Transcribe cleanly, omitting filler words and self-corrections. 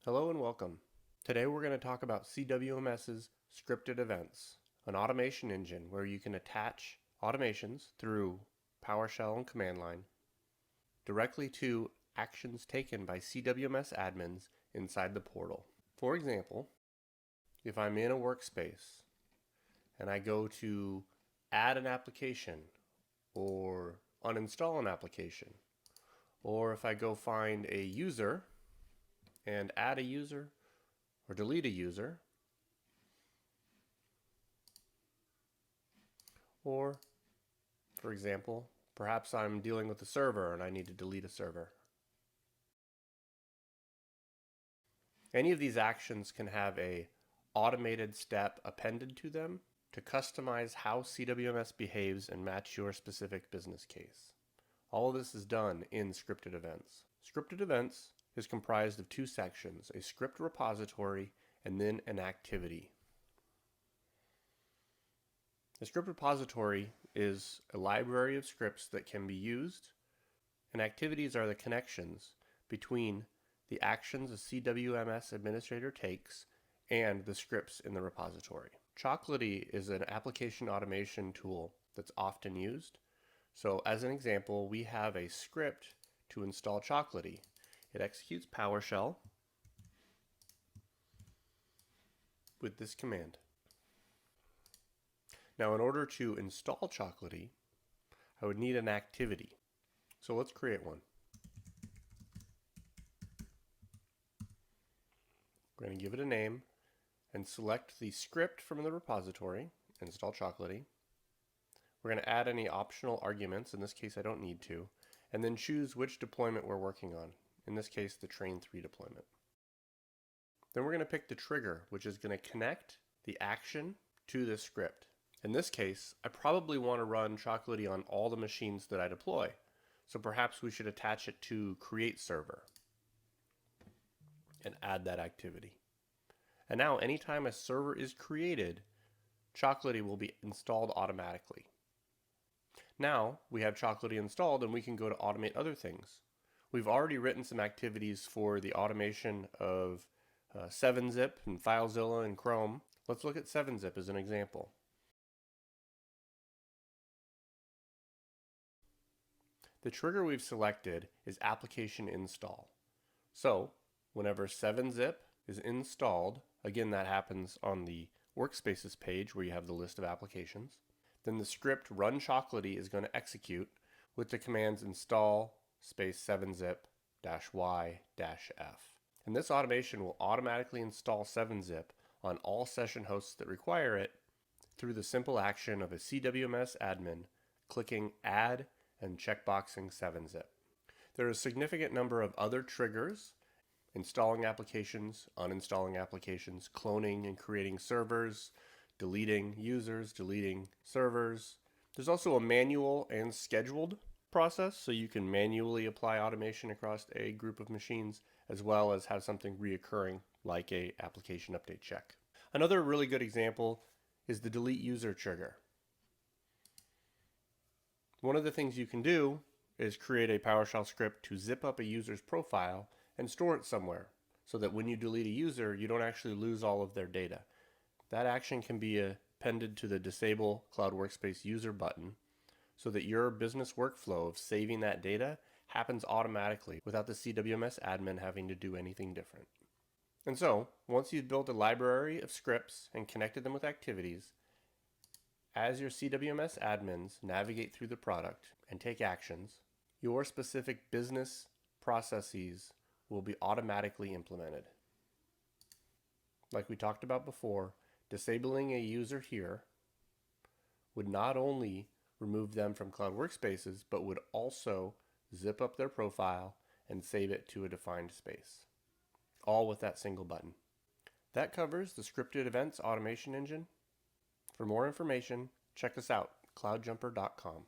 Hello and welcome. Today we're going to talk about CWMS's scripted events, an automation engine where you can attach automations through PowerShell and command line directly to actions taken by CWMS admins inside the portal. For example, if I'm in a workspace and I go to add an application or uninstall an application, or if I go find a user and add a user or delete a user, or for example, perhaps I'm dealing with a server and I need to delete a server. Any of these actions can have a automated step appended to them to customize how CWMS behaves and match your specific business case. All of this is done in scripted events. Scripted events is comprised of two sections, a script repository and then an activity. The script repository is a library of scripts that can be used, and activities are the connections between the actions a CWMS administrator takes and the scripts in the repository. Chocolatey is an application automation tool that's often used. So as an example, we have a script to install Chocolatey. It executes PowerShell with this command. Now, in order to install Chocolatey, I would need an activity. So let's create one. We're going to give it a name and select the script from the repository, install Chocolatey. We're going to add any optional arguments. In this case, I don't need to. And then choose which deployment we're working on. In this case, the Train 3 deployment. Then we're going to pick the trigger, which is going to connect the action to this script. In this case, I probably want to run Chocolatey on all the machines that I deploy. So perhaps we should attach it to create server and add that activity. And now anytime a server is created, Chocolatey will be installed automatically. Now we have Chocolatey installed and we can go to automate other things. We've already written some activities for the automation of 7-Zip and FileZilla and Chrome. Let's look at 7-Zip as an example. The trigger we've selected is application install. So whenever 7-Zip is installed, again that happens on the workspaces page where you have the list of applications, then the script run Chocolatey is going to execute with the commands install space 7-zip-y-f. And this automation will automatically install 7-Zip on all session hosts that require it through the simple action of a CWMS admin clicking add and checkboxing 7-Zip. There are a significant number of other triggers: installing applications, uninstalling applications, cloning and creating servers, deleting users, deleting servers. There's also a manual and scheduled process, so you can manually apply automation across a group of machines, as well as have something reoccurring like a application update check. Another really good example is the delete user trigger. One of the things you can do is create a PowerShell script to zip up a user's profile and store it somewhere, so that when you delete a user, you don't actually lose all of their data. That action can be appended to the Disable Cloud Workspace User button, so that your business workflow of saving that data happens automatically without the CWMS admin having to do anything different. And so, once you've built a library of scripts and connected them with activities, as your CWMS admins navigate through the product and take actions, your specific business processes will be automatically implemented. Like we talked about before, disabling a user here would not only remove them from Cloud Workspaces, but would also zip up their profile and save it to a defined space, all with that single button. That covers the scripted events automation engine. For more information, check us out, cloudjumper.com.